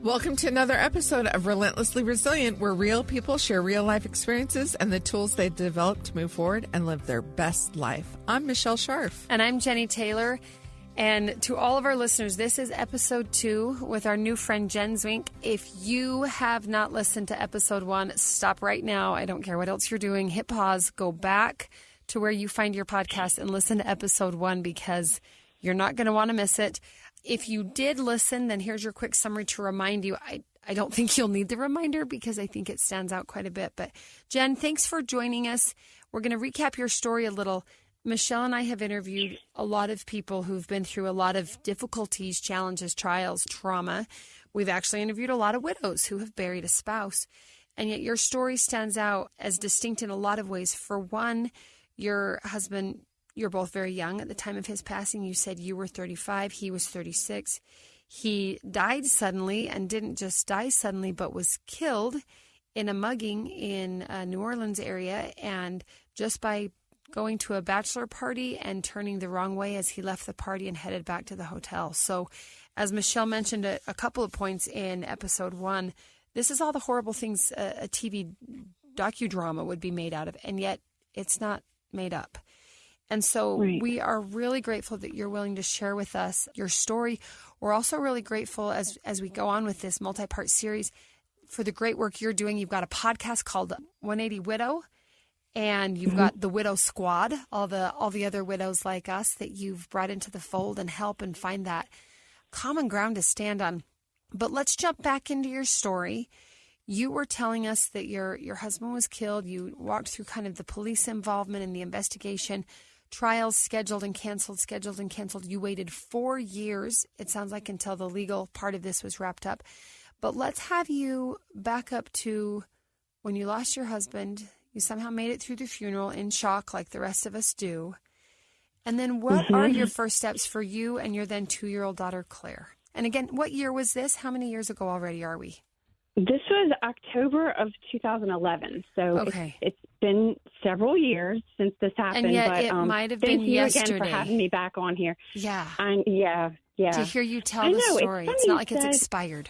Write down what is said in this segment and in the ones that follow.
Welcome to another episode of Relentlessly Resilient, where real people share real life experiences and the tools they've developed to move forward and live their best life. I'm Michelle Scharf. And I'm Jennie Taylor. And to all of our listeners, this is episode 2 with our new friend Jen Zwinck. If you have not listened to episode 1, stop right now. I don't care what else you're doing. Hit pause, go back to where you find your podcast and listen to episode 1 because you're not going to want to miss it. If you did listen, then here's your quick summary to remind you. I don't think you'll need the reminder because I think it stands out quite a bit. But Jen, thanks for joining us. We're going to recap your story a little. Michelle and I have interviewed a lot of people who've been through a lot of difficulties, challenges, trials, trauma. We've actually interviewed a lot of widows who have buried a spouse. And yet your story stands out as distinct in a lot of ways. For one, your husband, you're both very young at the time of his passing. You said you were 35, he was 36. He died suddenly, and didn't just die suddenly, but was killed in a mugging in New Orleans area, and just by going to a bachelor party and turning the wrong way as he left the party and headed back to the hotel. So as Michelle mentioned a couple of points in episode 1, this is all the horrible things a TV docudrama would be made out of, and yet it's not made up. And so we are really grateful that you're willing to share with us your story. We're also really grateful as we go on with this multi-part series for the great work you're doing. You've got a podcast called 180 Widow, and you've got the Widow Squad, all the other widows like us that you've brought into the fold and help and find that common ground to stand on. But let's jump back into your story. You were telling us that your husband was killed. You walked through kind of the police involvement in the investigation. Trials scheduled and canceled. You waited 4 years, it sounds like, until the legal part of this was wrapped up. But let's have you back up to when you lost your husband. You somehow made it through the funeral in shock like the rest of us do. And then what are your first steps for you and your then 2-year-old daughter, Claire? And again, what year was this? How many years ago already are we? This was October of 2011, so it's been several years since this happened. And yet but, it might have been yesterday. Thank you again for having me back on here. Yeah. Yeah. To hear you tell the story, it's not like it's expired.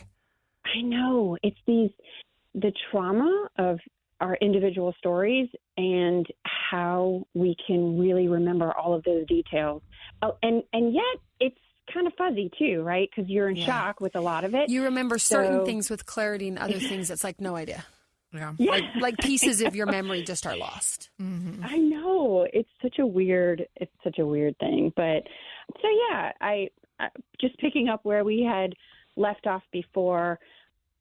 I know. It's the trauma of our individual stories and how we can really remember all of those details. Oh, and yet it's kind of fuzzy too, right? Because you're in shock with a lot of it. You remember certain things with clarity and other things it's like no idea. Yeah. Like pieces of your memory just are lost. Mm-hmm. I know. It's such a weird thing. But so yeah, I just picking up where we had left off before.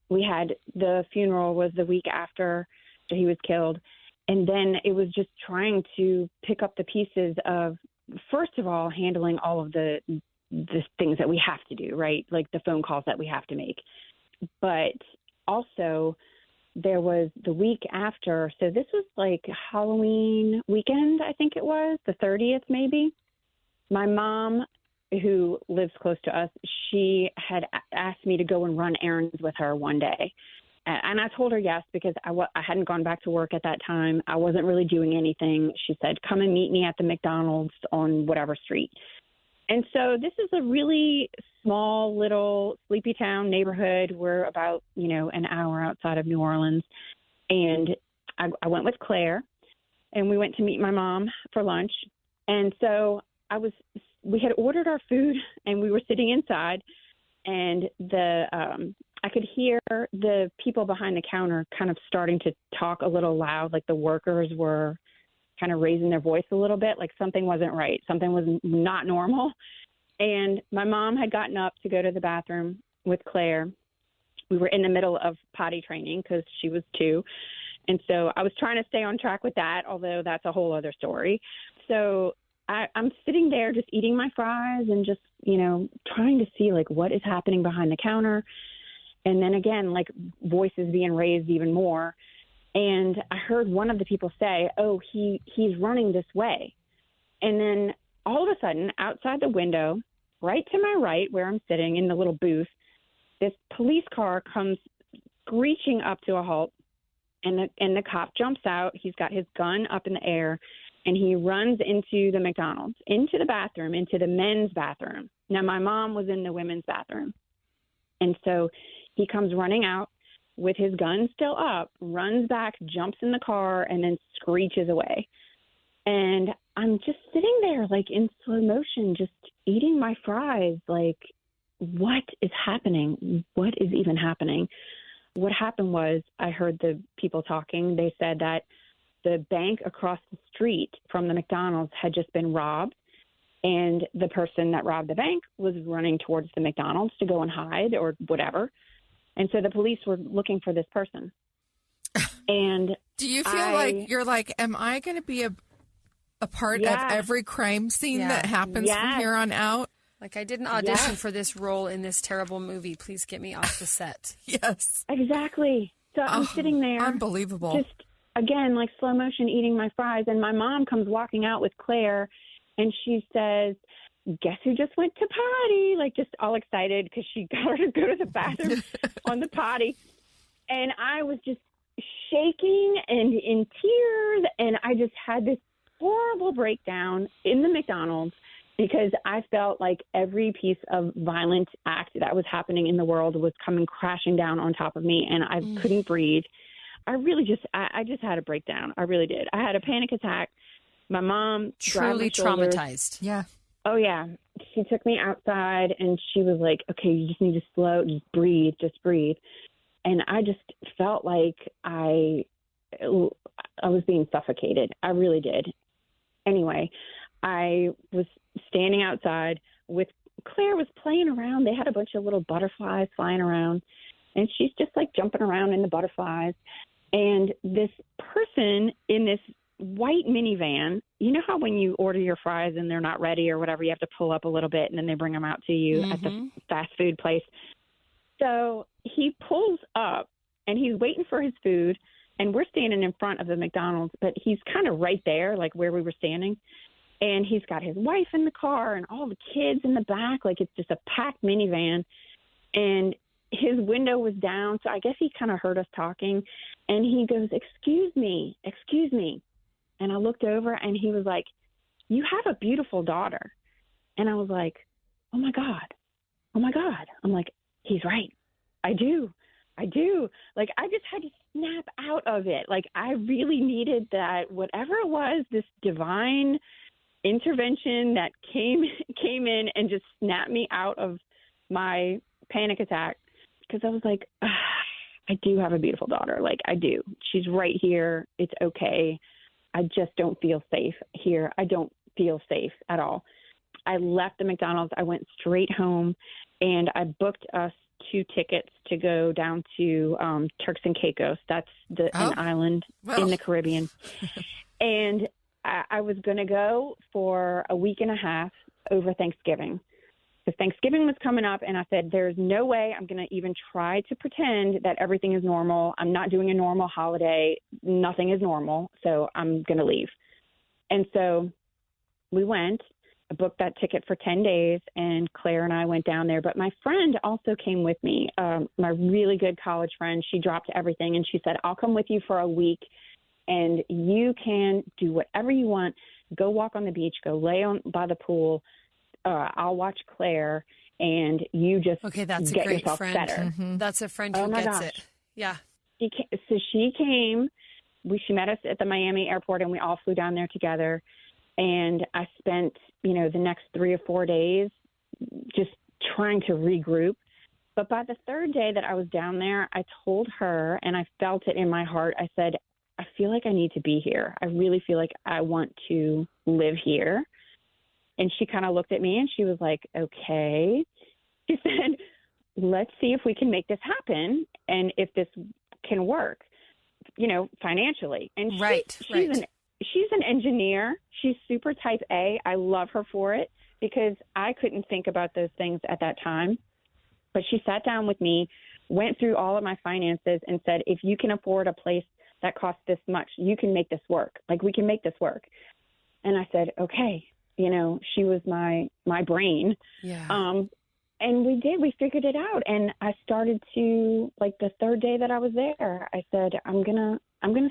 We had the funeral was the week after he was killed. And then it was just trying to pick up the pieces of, first of all, handling all of the things that we have to do, right? Like the phone calls that we have to make. But also there was the week after. So this was like Halloween weekend, I think it was, the 30th maybe. My mom, who lives close to us, she had asked me to go and run errands with her one day. And I told her yes, because I hadn't gone back to work at that time. I wasn't really doing anything. She said, come and meet me at the McDonald's on whatever street. And so this is a really small little sleepy town neighborhood. We're about, an hour outside of New Orleans. And I went with Claire, and we went to meet my mom for lunch. And so we had ordered our food, and we were sitting inside, and I could hear the people behind the counter kind of starting to talk a little loud, like the workers were kind of raising their voice a little bit, like something wasn't right. Something was not normal. And my mom had gotten up to go to the bathroom with Claire. We were in the middle of potty training because she was 2. And so I was trying to stay on track with that, although that's a whole other story. So I'm sitting there just eating my fries and just, trying to see like what is happening behind the counter. And then again, like voices being raised even more. And I heard one of the people say, oh, he's running this way. And then all of a sudden, outside the window, right to my right, where I'm sitting in the little booth, this police car comes screeching up to a halt, and the cop jumps out. He's got his gun up in the air, and he runs into the McDonald's, into the bathroom, into the men's bathroom. Now, my mom was in the women's bathroom. And so He comes running out with his gun still up, runs back, jumps in the car, and then screeches away. And I'm just sitting there, like, in slow motion, just eating my fries, like, what is happening? What is even happening? What happened was I heard the people talking. They said that the bank across the street from the McDonald's had just been robbed, and the person that robbed the bank was running towards the McDonald's to go and hide or whatever. And so the police were looking for this person. And do you feel like you're like, am I going to be a part of every crime scene that happens from here on out? Like, I didn't audition for this role in this terrible movie. Please get me off the set. Yes. Exactly. So I'm sitting there. Unbelievable. Just, again, like slow motion eating my fries. And my mom comes walking out with Claire, and she says, guess who just went to potty? Like, just all excited because she got her to go to the bathroom on the potty. And I was just shaking and in tears. And I just had this horrible breakdown in the McDonald's because I felt like every piece of violent act that was happening in the world was coming crashing down on top of me, and I couldn't breathe. I really I just had a breakdown. I really did. I had a panic attack. My mom truly traumatized. Yeah. Oh, yeah. She took me outside, and she was like, okay, you just need to just breathe. And I just felt like I was being suffocated. I really did. Anyway, I was standing outside with Claire was playing around. They had a bunch of little butterflies flying around, and she's just like jumping around in the butterflies. And this person in this white minivan, you know how when you order your fries and they're not ready or whatever, you have to pull up a little bit and then they bring them out to you at the fast food place. So he pulls up and he's waiting for his food, and we're standing in front of the McDonald's, but he's kind of right there, like where we were standing. And he's got his wife in the car and all the kids in the back. Like, it's just a packed minivan. And his window was down, so I guess he kind of heard us talking. And he goes, excuse me. And I looked over, and he was like, you have a beautiful daughter. And I was like, oh, my God. I'm like, he's right. I do. Like, I just had to snap out of it. Like, I really needed that, whatever it was, this divine intervention that came in and just snapped me out of my panic attack, because I was like, I do have a beautiful daughter. Like, I do. She's right here. It's okay. I just don't feel safe here. I don't feel safe at all. I left the McDonald's. I went straight home, and I booked us 2 tickets to go down to Turks and Caicos. That's an island in the Caribbean. And I was going to go for a week and a half over Thanksgiving, because Thanksgiving was coming up, and I said, there's no way I'm going to even try to pretend that everything is normal. I'm not doing a normal holiday. Nothing is normal, so I'm going to leave. And so we went. I booked that ticket for 10 days, and Claire and I went down there. But my friend also came with me, my really good college friend. She dropped everything, and she said, I'll come with you for a week, and you can do whatever you want. Go walk on the beach. Go lay by the pool. I'll watch Claire, and you just that's get a great yourself friend. better. Mm-hmm. That's a friend who gets it. Yeah. She came. She met us at the Miami airport, and we all flew down there together. And I spent, the next 3 or 4 days just trying to regroup. But by the third day that I was down there, I told her, and I felt it in my heart, I said, I feel like I need to be here. I really feel like I want to live here. And she kind of looked at me, and she was like, okay. She said, let's see if we can make this happen and if this can work, financially. And she's an engineer. She's super type A. I love her for it, because I couldn't think about those things at that time. But she sat down with me, went through all of my finances, and said, if you can afford a place that costs this much, you can make this work. Like, we can make this work. And I said, okay. She was my brain. Yeah. And we did. We figured it out. And I started to, like, the third day that I was there, I said, I'm gonna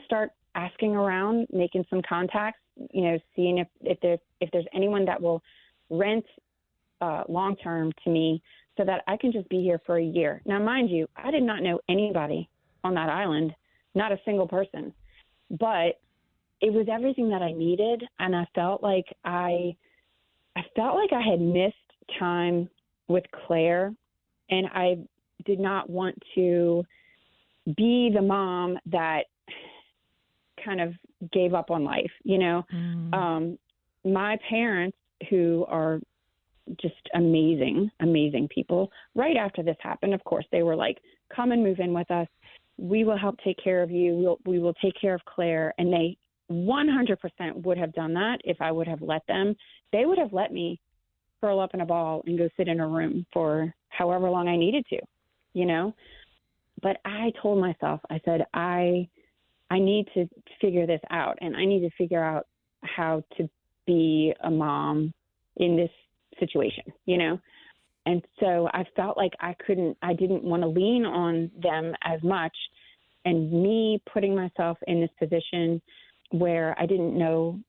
start asking around, making some contacts, seeing if there's anyone that will rent long term to me so that I can just be here for a year. Now, mind you, I did not know anybody on that island, not a single person, but it was everything that I needed. And I felt like I had missed time with Claire, and I did not want to be the mom that kind of gave up on life, you know. My parents, who are just amazing people, right after this happened, of course, they were like, come and move in with us. We will help take care of you. We will take care of Claire. And they 100% would have done that if I would have let them. They would have let me curl up in a ball and go sit in a room for however long I needed to, you know. But I told myself, I said, I need to figure this out, and I need to figure out how to be a mom in this situation, you know? And so I felt like I didn't want to lean on them as much. And me putting myself in this position where I didn't know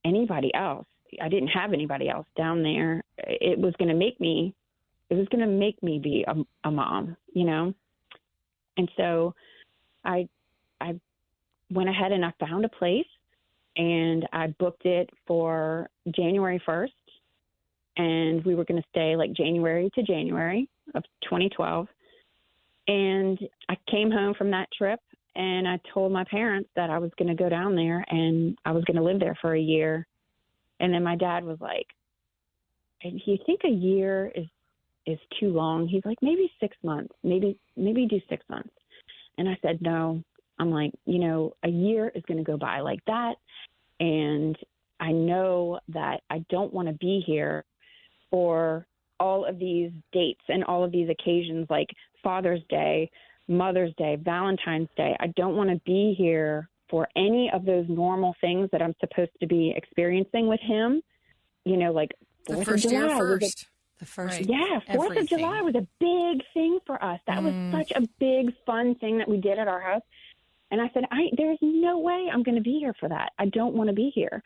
anybody else, I didn't have anybody else down there, it was going to make me be a mom, you know? And so I went ahead and I found a place, and I booked it for January 1st. And we were going to stay like January to January of 2012. And I came home from that trip, and I told my parents that I was going to go down there and I was going to live there for a year. And then my dad was like, do you think a year is too long? He's like, maybe 6 months, maybe do 6 months. And I said, no. I'm like, you know, a year is going to go by like that. And I know that I don't want to be here for all of these dates and all of these occasions like Father's Day, Mother's Day, Valentine's Day. I don't want to be here for any of those normal things that I'm supposed to be experiencing with him. You know, like the first year first. The first, yeah, 4th of July was a big thing for us. That was such a big, fun thing that we did at our house. And I said, there's no way I'm going to be here for that. I don't want to be here.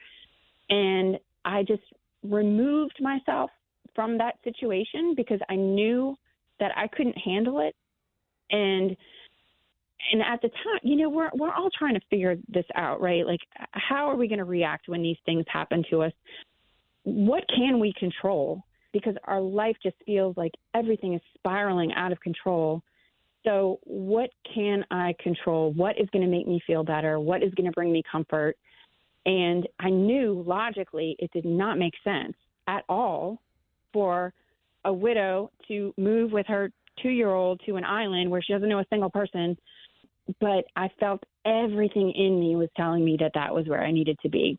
And I just removed myself from that situation because I knew that I couldn't handle it. And at the time, you know, we're all trying to figure this out, right? Like, how are we going to react when these things happen to us? What can we control? Because our life just feels like everything is spiraling out of control. So what can I control? What is going to make me feel better? What is going to bring me comfort? And I knew logically it did not make sense at all for a widow to move with her 2-year-old to an island where she doesn't know a single person. But I felt everything in me was telling me that that was where I needed to be.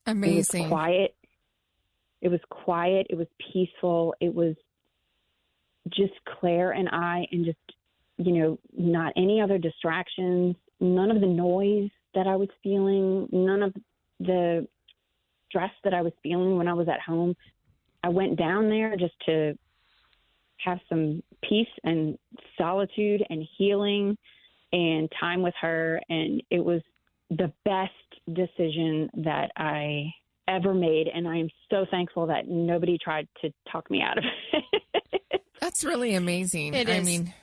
Amazing. It was quiet. It was peaceful. It was just Claire and I, and just, you know, not any other distractions, none of the noise that I was feeling, none of the stress that I was feeling when I was at home. I went down there just to have some peace and solitude and healing and time with her. And it was the best decision that I ever made. And I am so thankful that nobody tried to talk me out of it. That's really amazing. It is. I mean,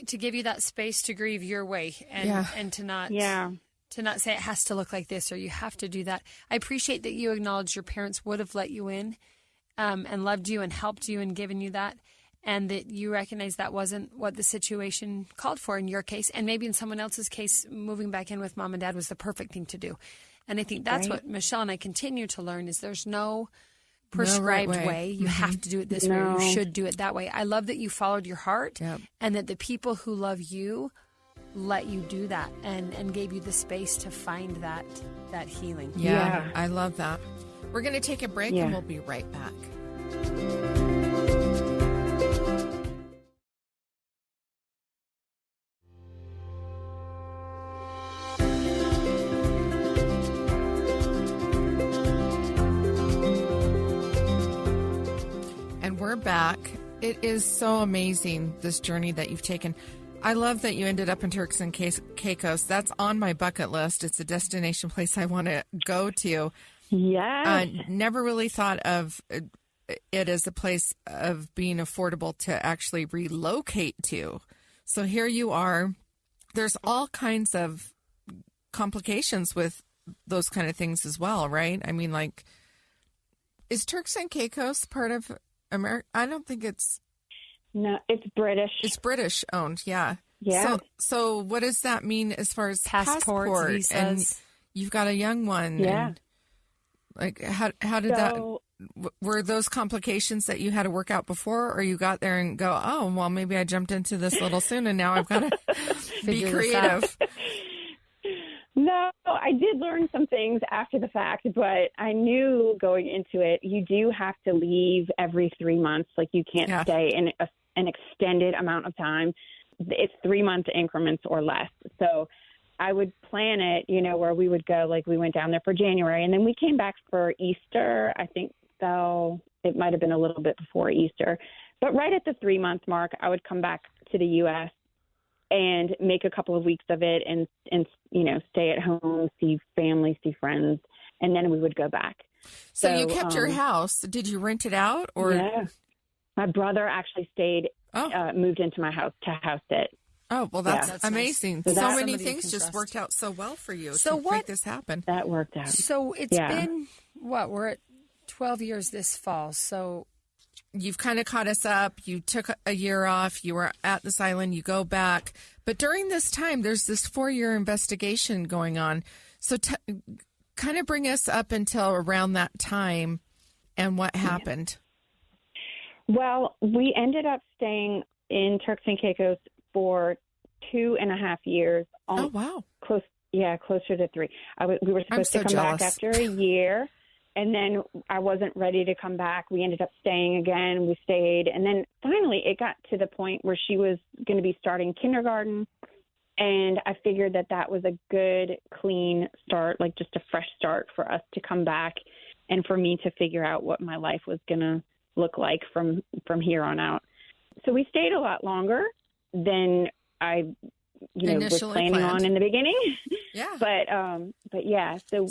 to give you that space to grieve your way and to not say it has to look like this or you have to do that. I appreciate that you acknowledge your parents would have let you in and loved you and helped you and given you that, and that you recognize that wasn't what the situation called for in your case. And maybe in someone else's case, moving back in with mom and dad was the perfect thing to do. And I think that's what Michelle and I continue to learn is there's no prescribed way. You have to do it this way. You should do it that way. I love that you followed your heart and that the people who love you let you do that and gave you the space to find that healing. Yeah, I love that. We're going to take a break and we'll be right back. And we're back. It is so amazing, this journey that you've taken. I love that you ended up in Turks and Caicos. That's on my bucket list. It's a destination place I want to go to. Yeah. Never really thought of it as a place of being affordable to actually relocate to. So here you are. There's all kinds of complications with those kind of things as well, right? I mean, like, is Turks and Caicos part of America? I don't think it's. No, it's British. It's British owned, yeah. Yeah. So what does that mean as far as passport? visas. And you've got a young one. Yeah. And, like, how did that? Were those complications that you had to work out before, or you got there and go, oh, well, maybe I jumped into this a little soon, and now I've got to be creative? No, I did learn some things after the fact, but I knew going into it, you do have to leave every 3 months. Like, you can't stay in an extended amount of time. It's 3-month increments or less. So I would plan it, where we would go, like we went down there for January, and then we came back for Easter. I think so. It might have been a little bit before Easter. But right at the 3-month mark, I would come back to the U.S. and make a couple of weeks of it and stay at home, see family, see friends, and then we would go back. So you kept your house. Did you rent it out? Or? Yeah. My brother actually stayed, moved into my house to house it. Oh, well, that's amazing. Nice. So many things just worked out so well for you to make this happen. That worked out. So it's been, we're at 12 years this fall. So you've kind of caught us up. You took a year off. You were at this island. You go back. But during this time, there's this 4-year investigation going on. So kind of bring us up until around that time and what happened. Well, we ended up staying in Turks and Caicos for 2.5 years. Oh, wow. Closer to 3. We were supposed to come back after a year. And then I wasn't ready to come back. We ended up staying again. We stayed. And then finally it got to the point where she was going to be starting kindergarten. And I figured that was a good, clean start, like just a fresh start for us to come back and for me to figure out what my life was going to look like from here on out. So we stayed a lot longer than I was planning on in the beginning. Yeah. But yeah, so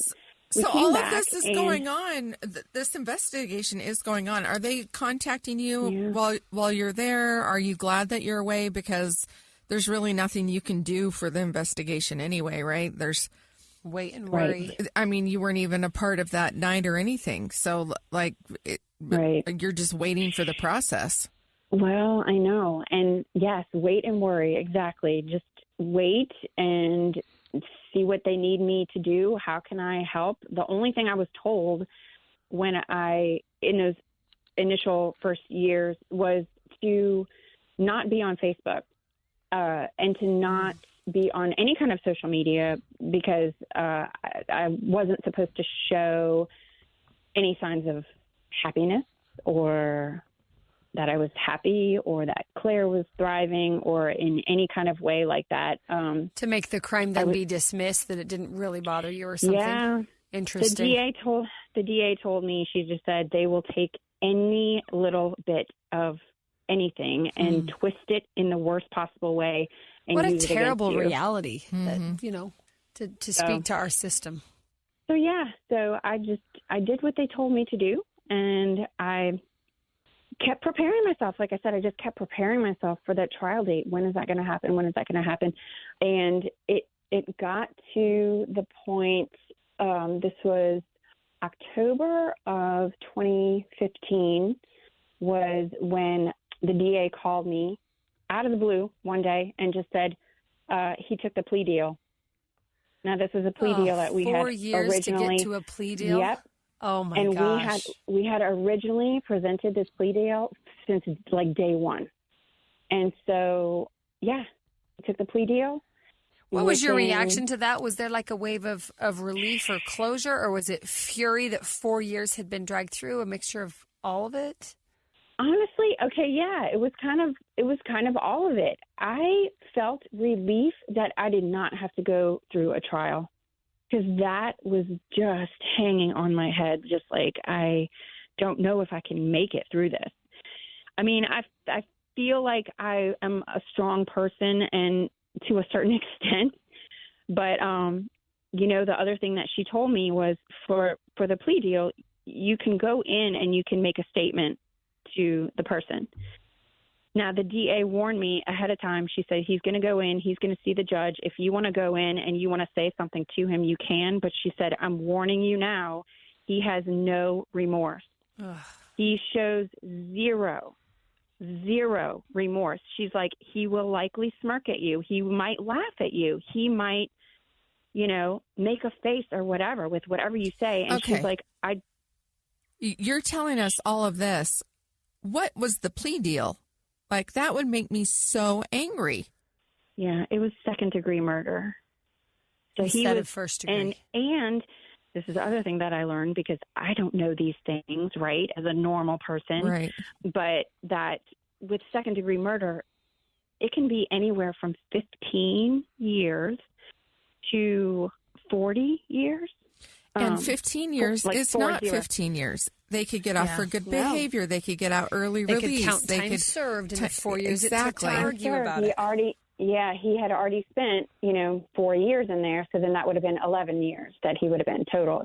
all of this is going on. This investigation is going on. Are they contacting you while you're there? Are you glad that you're away? Because there's really nothing you can do for the investigation anyway, right? There's wait and worry. Right. I mean, you weren't even a part of that night or anything. So, you're just waiting for the process. Well, I know. And yes, wait and worry. Exactly. Just wait and see what they need me to do. How can I help? The only thing I was told when in those initial first years was to not be on Facebook and to not be on any kind of social media because I wasn't supposed to show any signs of happiness or that I was happy or that Claire was thriving or in any kind of way like that. To make the crime then be dismissed, that it didn't really bother you or something? Yeah. Interesting. The DA told me, she just said they will take any little bit of anything and twist it in the worst possible way. And what a use terrible reality that, to speak to our system. So, yeah. So I did what they told me to do. And I kept preparing myself. Like I said, I just kept preparing myself for that trial date. When is that going to happen? When is that going to happen? And it got to the point, this was October of 2015 was when the DA called me out of the blue one day and just said he took the plea deal. Now, this was a plea deal that we had 4 years originally. to get to a plea deal? Yep. Oh, my gosh. And we had originally presented this plea deal since, like, day one. And so, yeah, we took the plea deal. What was your reaction to that? Was there, like, a wave of relief or closure, or was it fury that 4 years had been dragged through, a mixture of all of it? Honestly, okay, yeah, it was kind of all of it. I felt relief that I did not have to go through a trial because that was just hanging on my head, just like I don't know if I can make it through this. I mean, I feel like I am a strong person and to a certain extent, but the other thing that she told me was for the plea deal, you can go in and you can make a statement to the person. Now, the DA warned me ahead of time. She said, he's going to go in. He's going to see the judge. If you want to go in and you want to say something to him, you can. But she said, I'm warning you now. He has no remorse. Ugh. He shows zero remorse. She's like, he will likely smirk at you. He might laugh at you. He might, make a face or whatever with whatever you say. And okay. She's like, You're telling us all of this. What was the plea deal? Like, that would make me so angry. Yeah, it was second-degree murder. So Instead of first degree. And this is the other thing that I learned, because I don't know these things, right, as a normal person. Right. But that with second-degree murder, it can be anywhere from 15 years to 40 years. And 15 years is not 15 years. They could get off for good behavior. They could get out early release. They could count time served in the 4 years it took to argue about it. He had already spent, 4 years in there. So then that would have been 11 years that he would have been total.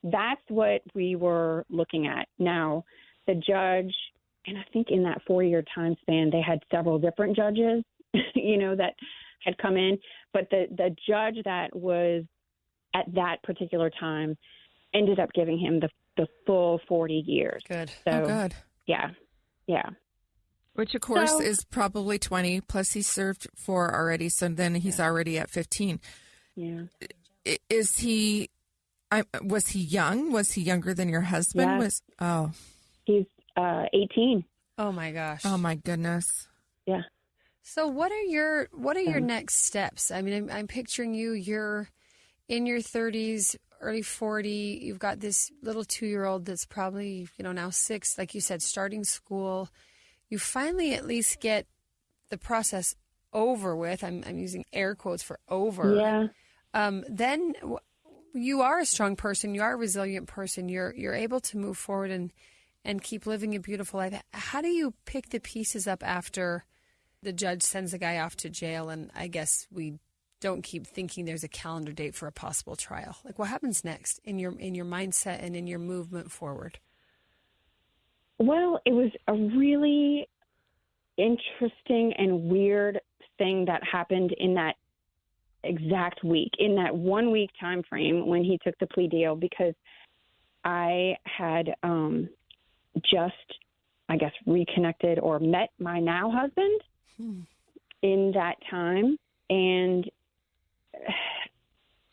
That's what we were looking at. Now, the judge, and I think in that 4-year time span, they had several different judges, that had come in. But the judge that was at that particular time ended up giving him the full 40 years. Good. So, good. Yeah. Which, of course, is probably 20, plus he served 4 already, so then he's already at 15. Yeah. Was he young? Was he younger than your husband? Yes. He's 18. Oh, my gosh. Oh, my goodness. Yeah. So what are your next steps? I mean, I'm picturing you're in your 30s, early 40, you've got this little 2-year-old that's probably, now 6, like you said, starting school. You finally at least get the process over with. I'm using air quotes for over. Yeah. Then you are a strong person. You are a resilient person. You're able to move forward and keep living a beautiful life. How do you pick the pieces up after the judge sends the guy off to jail? And I guess we don't keep thinking there's a calendar date for a possible trial. Like, what happens next in your mindset and in your movement forward? Well, it was a really interesting and weird thing that happened in that exact week, in that 1 week time frame when he took the plea deal, because I had just, I guess, reconnected or met my now husband in that time. And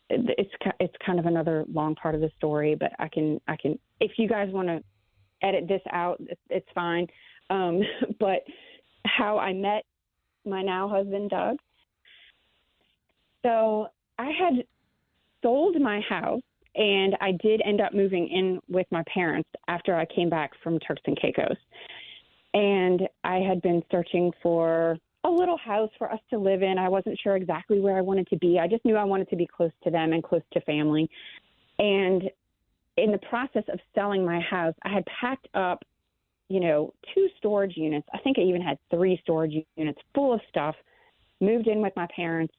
it's kind of another long part of the story, but I can, if you guys want to edit this out, it's fine. But how I met my now husband, Doug. So I had sold my house, and I did end up moving in with my parents after I came back from Turks and Caicos. And I had been searching for a little house for us to live in. I wasn't sure exactly where I wanted to be. I just knew I wanted to be close to them and close to family. And in the process of selling my house, I had packed up, 2 storage units. I think I even had 3 storage units full of stuff, moved in with my parents.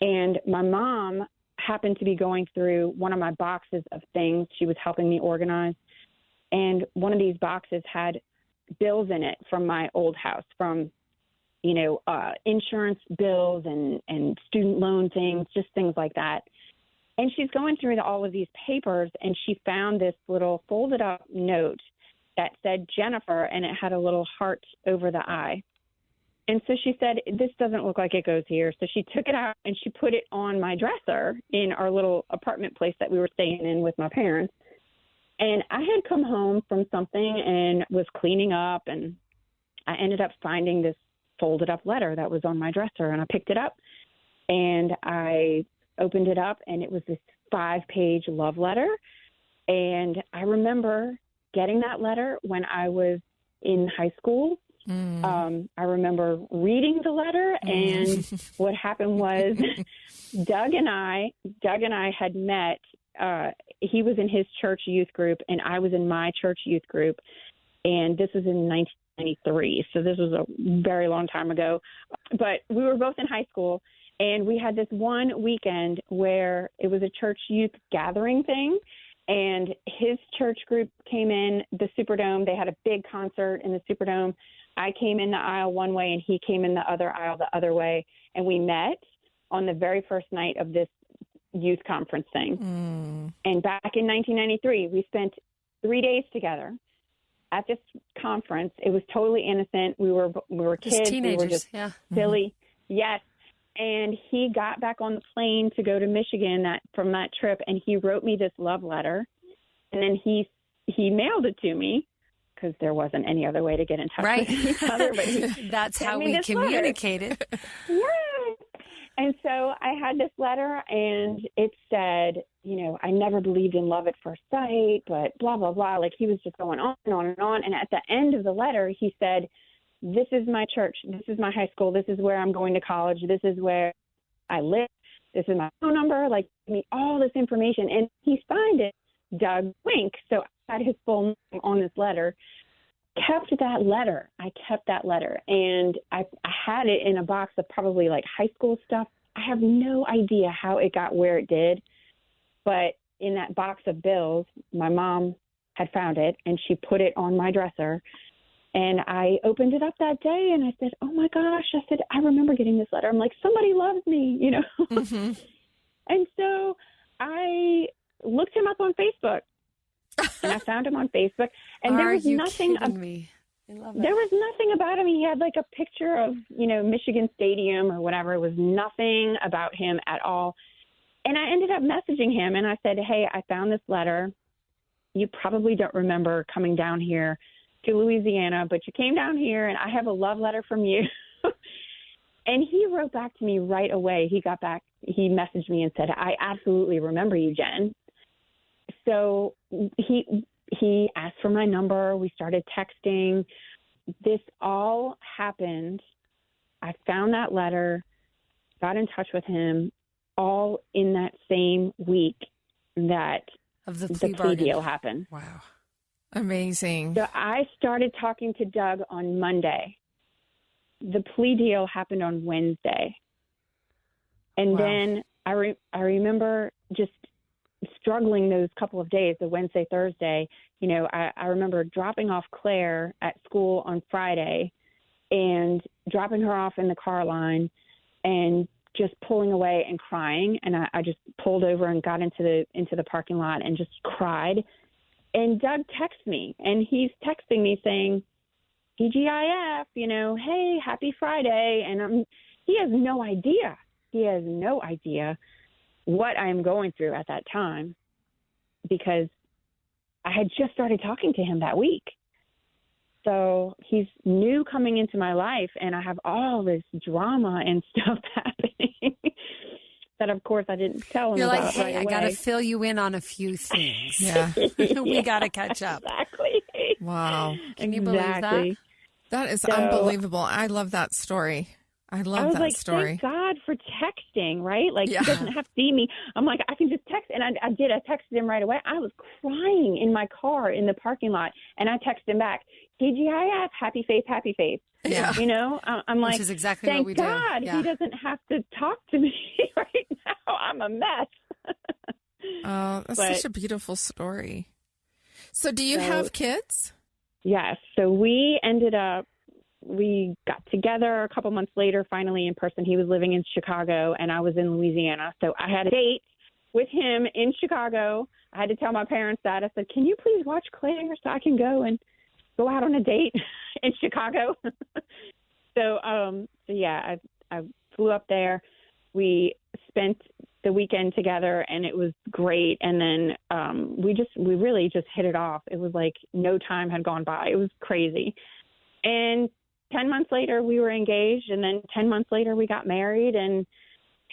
And my mom happened to be going through one of my boxes of things. She was helping me organize. And one of these boxes had bills in it from my old house, from insurance bills and student loan things, just things like that. And she's going through all of these papers, and she found this little folded up note that said Jennifer, and it had a little heart over the I. And so she said, this doesn't look like it goes here. So she took it out and she put it on my dresser in our little apartment place that we were staying in with my parents. And I had come home from something and was cleaning up, and I ended up finding this folded up letter that was on my dresser, and I picked it up and I opened it up, and it was this 5-page love letter. And I remember getting that letter when I was in high school. I remember reading the letter, and what happened was Doug and I had met. He was in his church youth group, and I was in my church youth group. And this was in 1993. So this was a very long time ago. But we were both in high school, and we had this one weekend where it was a church youth gathering thing. And his church group came in the Superdome. They had a big concert in the Superdome. I came in the aisle one way and he came in the other aisle the other way. And we met on the very first night of this youth conference thing. And back in 1993, we spent 3 days together at this conference. It was totally innocent. We were kids. Just teenagers, we were just silly. Yes. And he got back on the plane to go to Michigan from that trip, and he wrote me this love letter. And then he mailed it to me because there wasn't any other way to get in touch with each other. But that's how we communicated. Yes. And so I had this letter, and it said, I never believed in love at first sight, but blah, blah, blah. Like, he was just going on and on and on. And at the end of the letter, he said, this is my church. This is my high school. This is where I'm going to college. This is where I live. This is my phone number. Like, give me all this information. And he signed it, Doug Zwinck. So I had his full name on this letter. Kept that letter. I kept that letter. And I had it in a box of probably like high school stuff. I have no idea how it got where it did. But in that box of bills, my mom had found it, and she put it on my dresser. And I opened it up that day, and I said, oh, my gosh. I said, I remember getting this letter. I'm like, somebody loves me, Mm-hmm. And so I looked him up on Facebook, and I found him on Facebook. And there was nothing. There was nothing about him. He had like a picture of, Michigan Stadium or whatever. It was nothing about him at all. And I ended up messaging him, and I said, hey, I found this letter. You probably don't remember coming down here to Louisiana, but you came down here, and I have a love letter from you. And he wrote back to me right away. He got back. He messaged me and said, I absolutely remember you, Jen. So he asked for my number. We started texting. This all happened. I found that letter, got in touch with him, all in that same week that the plea deal happened. Wow. Amazing. So I started talking to Doug on Monday. The plea deal happened on Wednesday. And then I remember just struggling those couple of days, the Wednesday, Thursday. I remember dropping off Claire at school on Friday and dropping her off in the car line and just pulling away and crying. And I just pulled over and got into the parking lot and just cried. And Doug texts me, and he's texting me saying, TGIF, hey, happy Friday. And he has no idea. He has no idea what I'm going through at that time, because I had just started talking to him that week. So he's new coming into my life, and I have all this drama and stuff happening that, of course, I didn't tell him You're about like, hey, right I away. got to fill you in on a few things. Yeah. We got to catch up. Exactly. Wow. Can you believe that? That is unbelievable. I love that story. I love that story. Thank God for texting, right? Like, Yeah. He doesn't have to see me. I'm like, I can just text. And I did. I texted him right away. I was crying in my car in the parking lot. And I texted him back, TGIF, happy faith, happy faith. Yeah. I'm like, which is exactly thank what we do. God Yeah. he doesn't have to talk to me right now. I'm a mess. Oh, that's such a beautiful story. So do you have kids? Yes. So we got together a couple months later, finally in person. He was living in Chicago and I was in Louisiana. So I had a date with him in Chicago. I had to tell my parents that. I said, can you please watch Claire so I can go out on a date in Chicago? So yeah, I flew up there. We spent the weekend together and it was great. And then we really just hit it off. It was like no time had gone by. It was crazy. And 10 months later, we were engaged, and then 10 months later, we got married, and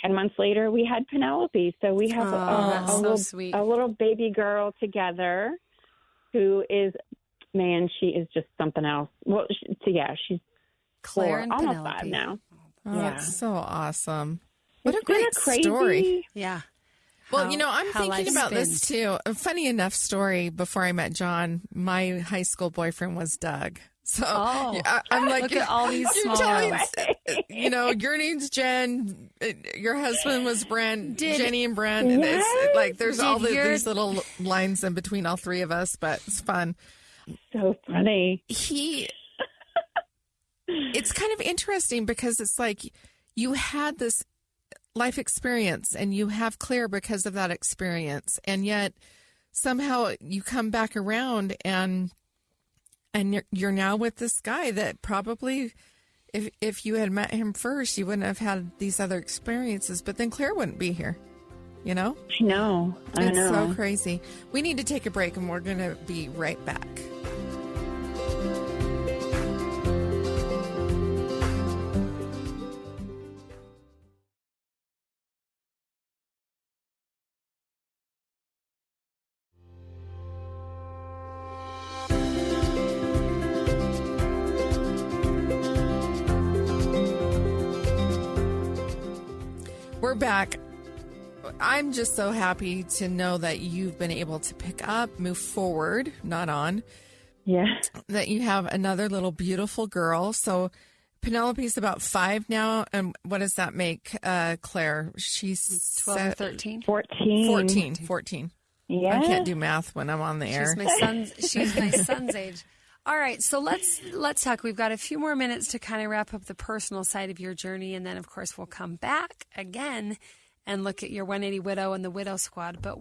10 months later, we had Penelope. So we have a little baby girl together who is, man, she is just something else. Well, she's Claire 4, and almost Penelope. 5 now. Oh, Yeah. that's so awesome. What It's a great been crazy story. Yeah. Well, I'm how thinking life about this spins. too. A funny enough story, before I met John, my high school boyfriend was Doug. So Oh, I'm like, look at all these you're small telling, worlds. your name's Jen, your husband was Brent, Did- Jennie and Brent. And Yes. it's like, there's all Did your- these little lines in between all three of us, but it's fun. So funny. It's kind of interesting because it's like you had this life experience and you have Claire because of that experience. And yet somehow you come back around and you're now with this guy that probably if you had met him first, you wouldn't have had these other experiences, but then Claire wouldn't be here, I know. It's so crazy. We need to take a break and we're going to be right back. We're back. I'm just so happy to know that you've been able to pick up, move forward, not on. Yeah. That you have another little beautiful girl. So Penelope's about 5 now. And what does that make Claire? She's 12 or 13? 14. 14. Yeah. I can't do math when I'm on the air. She's my son's age. All right, so let's talk. We've got a few more minutes to kind of wrap up the personal side of your journey, and then, of course, we'll come back again and look at your 180 Widow and the Widow Squad. But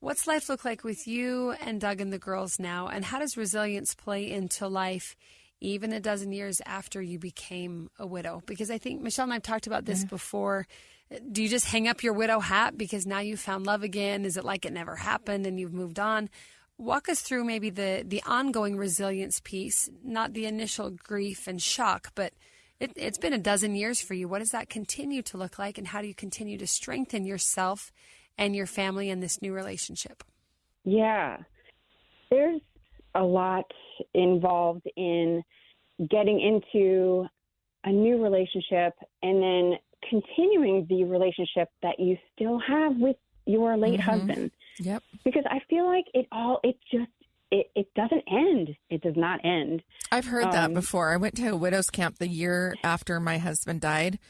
what's life look like with you and Doug and the girls now, and how does resilience play into life even a dozen years after you became a widow? Because I think Michelle and I have talked about this before. Do you just hang up your widow hat because now you found love again? Is it like it never happened and you've moved on? Walk us through maybe the ongoing resilience piece, not the initial grief and shock, but it's been a dozen years for you. What does that continue to look like, and how do you continue to strengthen yourself and your family in this new relationship? Yeah. There's a lot involved in getting into a new relationship and then continuing the relationship that you still have with your late husband. Yep. Because I feel like it doesn't end. It does not end. I've heard that before. I went to a widow's camp the year after my husband died,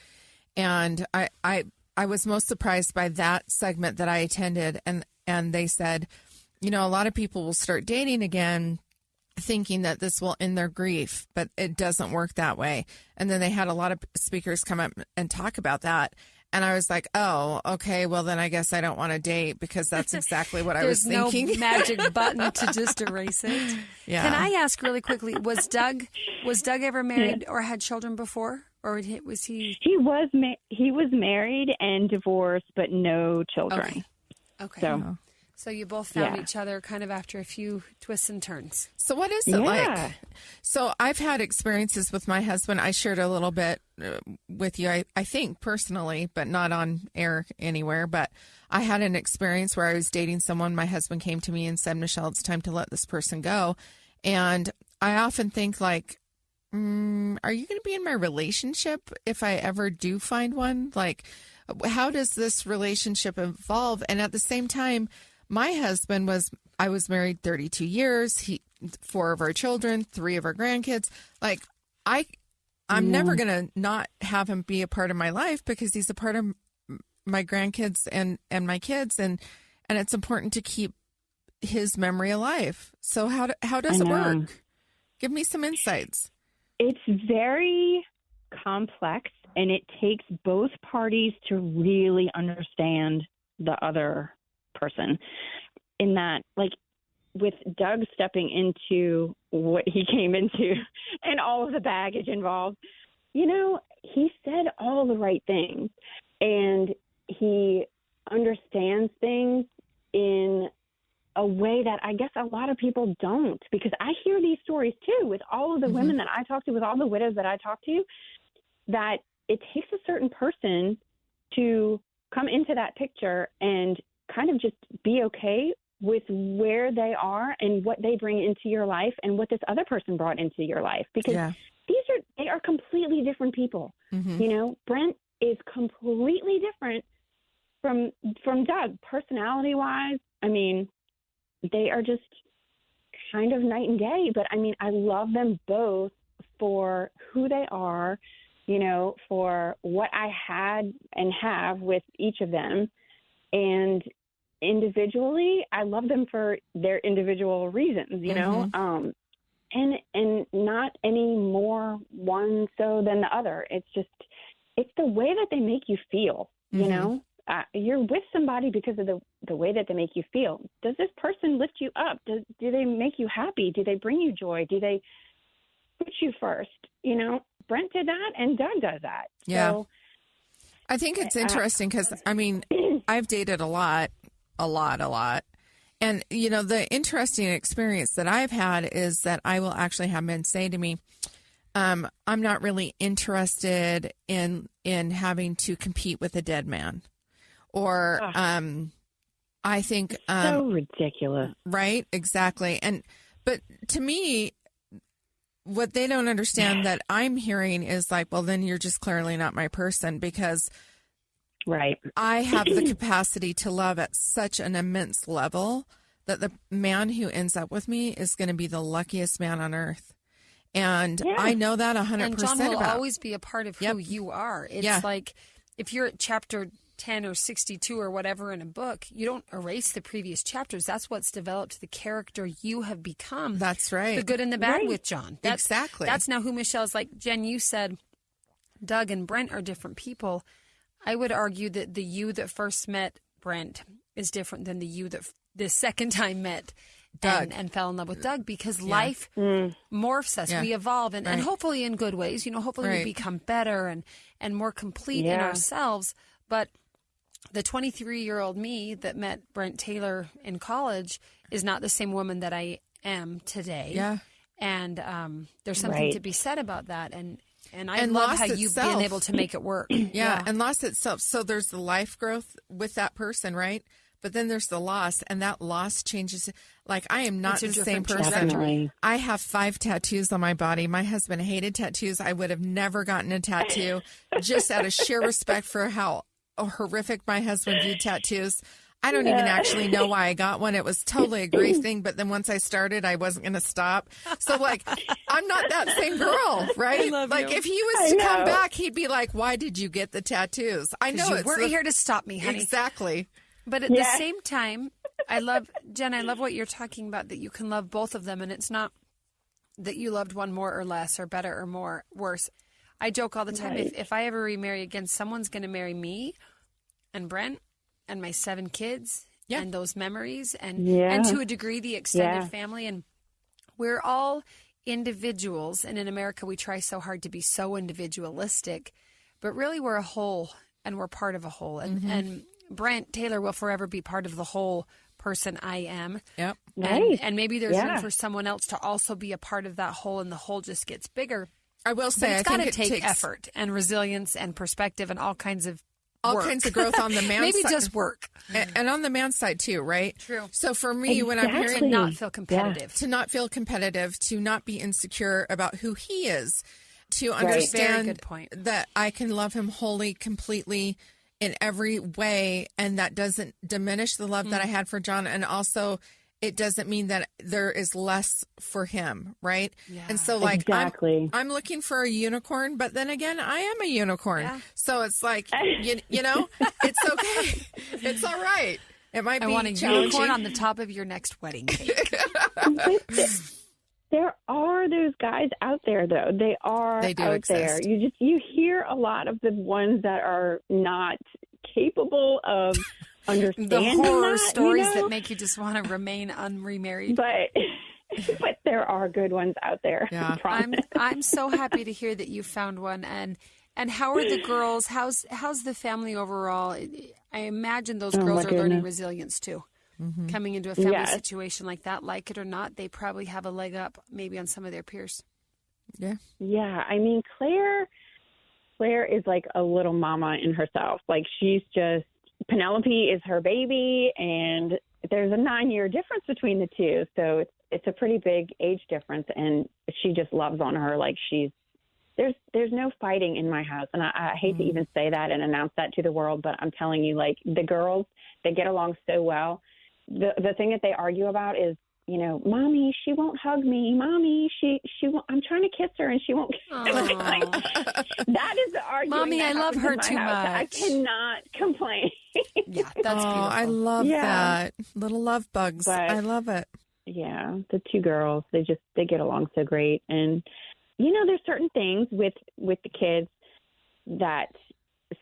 and I was most surprised by that segment that I attended, and they said, a lot of people will start dating again thinking that this will end their grief, but it doesn't work that way. And then they had a lot of speakers come up and talk about that. And I was like, oh, okay, well, then I guess I don't want to date because that's exactly what I was thinking. There's no magic button to just erase it. Yeah. Can I ask really quickly, was Doug ever married or had children before? Or was he? He was married and divorced, but no children. Okay. So you both found each other kind of after a few twists and turns. So what is it like? So I've had experiences with my husband. I shared a little bit with you, I think personally, but not on air anywhere. But I had an experience where I was dating someone. My husband came to me and said, Michelle, it's time to let this person go. And I often think like, are you going to be in my relationship if I ever do find one? Like, how does this relationship evolve? And at the same time, my husband I was married 32 years. 4 of our children, 3 of our grandkids. Like I'm never going to not have him be a part of my life because he's a part of my grandkids and my kids. And it's important to keep his memory alive. So how does it work? Give me some insights. It's very complex, and it takes both parties to really understand the other person. In that, like, with Doug stepping into what he came into and all of the baggage involved, he said all the right things, and he understands things in a way that I guess a lot of people don't, because I hear these stories too with all of the women that I talk to, with all the widows that I talk to, that it takes a certain person to come into that picture and kind of just be okay with where they are and what they bring into your life and what this other person brought into your life, because they are completely different people. Brent is completely different from Doug, personality wise. I mean, they are just kind of night and day. But I mean, I love them both for who they are, you know, for what I had and have with each of them. And individually, I love them for their individual reasons, you know, and not any more one so than the other. It's just, it's the way that they make you feel, you know. You're with somebody because of the way that they make you feel. Does this person lift you up? Do they make you happy? Do they bring you joy? Do they put you first? You know, Brent did that and Doug does that. Yeah. So, I think it's interesting because, I mean, I've dated a lot. And, you know, the interesting experience that I've had is that I will actually have men say to me, I'm not really interested in having to compete with a dead man. Or I think so ridiculous. Right, exactly. But to me, what they don't understand that I'm hearing is like, well, then you're just clearly not my person, because right. I have the capacity to love at such an immense level that the man who ends up with me is going to be the luckiest man on earth. And I know that 100% And John will about. always be a part of who you are. It's like if you're at chapter 10 or 62 or whatever in a book, you don't erase the previous chapters. That's what's developed the character you have become. That's right. The good and the bad with John. Exactly. That's now who Michelle's like. Jen, you said Doug and Brent are different people. I would argue that the you that first met Brent is different than the you that the second time met Doug and fell in love with Doug, because life morphs us. We evolve, and hopefully in good ways. You know, hopefully we become better and more complete in ourselves. But the 23-year-old me that met Brent Taylor in college is not the same woman that I am today. Yeah. And there's something to be said about that. And I love how you've been able to make it work. And loss itself. So there's the life growth with that person, right? But then there's the loss, and that loss changes. Like, I am not the same person. Definitely. I have 5 tattoos on my body. My husband hated tattoos. I would have never gotten a tattoo, just out of sheer respect for how horrific my husband viewed tattoos. I don't even actually know why I got one. It was totally a grief thing. But then once I started, I wasn't going to stop. So, like, I'm not that same girl, right? Like, if he was to come back, he'd be like, why did you get the tattoos? I know you weren't here to stop me, honey. Exactly. But at the same time, I love what you're talking about, that you can love both of them. And it's not that you loved one more or less or better or worse. I joke all the time, if I ever remarry again, someone's going to marry me and Brent and my 7 kids and those memories and to a degree the extended family. And we're all individuals. And in America, we try so hard to be so individualistic, but really we're a whole, and we're part of a whole. And Brent Taylor will forever be part of the whole person I am. Yep. And maybe there's room for someone else to also be a part of that whole, and the whole just gets bigger. I will say, it's got to take effort and resilience and perspective and all kinds of growth on the man's maybe side. just work. And on the man's side too, right? True. So for me, when I'm hearing to not feel competitive, to not be insecure about who he is, to understand that I can love him wholly, completely, in every way, and that doesn't diminish the love that I had for John, and also it doesn't mean that there is less for him, right? Yeah. And so, like, I'm looking for a unicorn, but then again, I am a unicorn. Yeah. So it's like, you know, it's okay. It's all right. It might be I want a unicorn on the top of your next wedding cake. There are those guys out there, though. They do out exist. There. You hear a lot of the ones that are not capable of understanding the horror stories you know? that make you just want to remain unremarried. But there are good ones out there. Yeah. I'm so happy to hear that you found one. And how are the girls? How's the family overall? I imagine those girls are learning resilience too. Mm-hmm. Coming into a family situation like that, like it or not, they probably have a leg up maybe on some of their peers. Yeah. Yeah. I mean, Claire is like a little mama in herself. Like, she's just, Penelope is her baby, and there's a 9-year difference between the two. So it's a pretty big age difference, and she just loves on her. Like, there's no fighting in my house. And I hate to even say that and announce that to the world, but I'm telling you, like, the girls, they get along so well. The thing that they argue about is Mommy, she won't hug me. Mommy, she won't, I'm trying to kiss her and she won't. That is the argument. Mommy, I love her too much. I cannot complain. Yeah, that's beautiful. I love that. Little love bugs. But, I love it. Yeah, the two girls, they get along so great. And, there's certain things with the kids that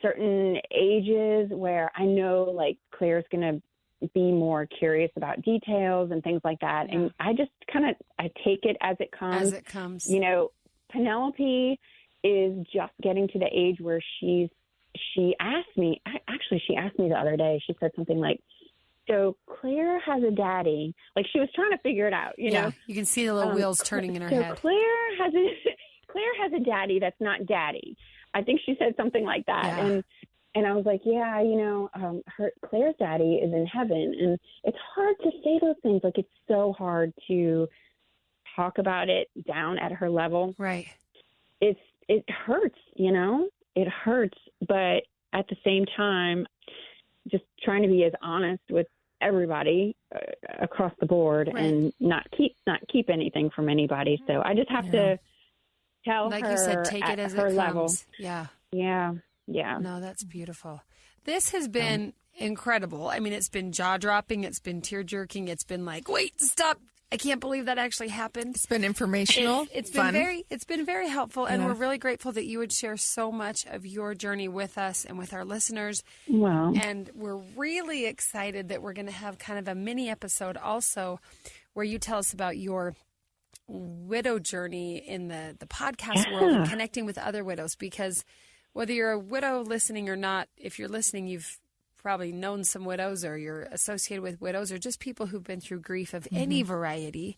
certain ages where I know, like, Claire's going to be more curious about details and things like that. Yeah. And I just I take it as it comes. As it comes. Penelope is just getting to the age where she asked me the other day, she said something like, so Claire has a daddy. Like, she was trying to figure it out, Yeah, you can see the little wheels turning in her head. Claire has a daddy that's not daddy. I think she said something like that. Yeah. And I was like, Claire's daddy is in heaven. And it's hard to say those things. Like, it's so hard to talk about it down at her level. Right. It hurts, it hurts. But at the same time, just trying to be as honest with everybody across the board, right, and not keep anything from anybody. So I just have to tell like her, you said, take it as it comes. Level. Yeah. No, that's beautiful. This has been incredible. I mean, it's been jaw-dropping. It's been tear-jerking. It's been like, wait, stop. I can't believe that actually happened. It's been informational. It's fun. been very helpful, and we're really grateful that you would share so much of your journey with us and with our listeners. Wow. And we're really excited that we're going to have kind of a mini episode also where you tell us about your widow journey in the podcast world and connecting with other widows, because whether you're a widow listening or not, if you're listening, you've probably known some widows, or you're associated with widows, or just people who've been through grief of any variety.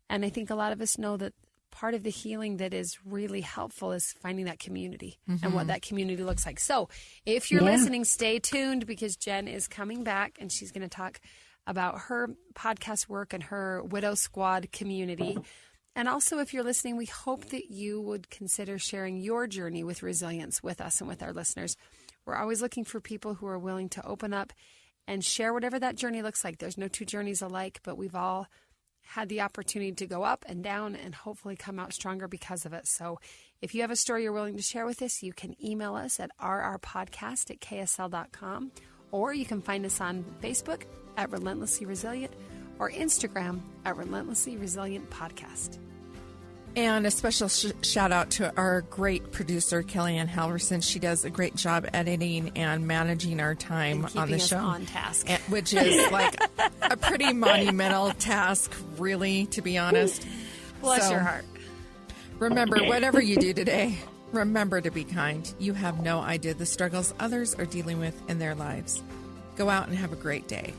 And I think a lot of us know that part of the healing that is really helpful is finding that community and what that community looks like. So if you're listening, stay tuned, because Jen is coming back and she's going to talk about her podcast work and her Widow Squad community. And also, if you're listening, we hope that you would consider sharing your journey with resilience with us and with our listeners. We're always looking for people who are willing to open up and share whatever that journey looks like. There's no two journeys alike, but we've all had the opportunity to go up and down and hopefully come out stronger because of it. So if you have a story you're willing to share with us, you can email us at rrpodcast@ksl.com, or you can find us on Facebook at Relentlessly Resilient, or Instagram at Relentlessly Resilient Podcast. And a special shout out to our great producer, Kellyanne Halverson. She does a great job editing and managing our time on the show. On task. Which is like a pretty monumental task, really, to be honest. Bless your heart. Remember, whatever you do today, remember to be kind. You have no idea the struggles others are dealing with in their lives. Go out and have a great day.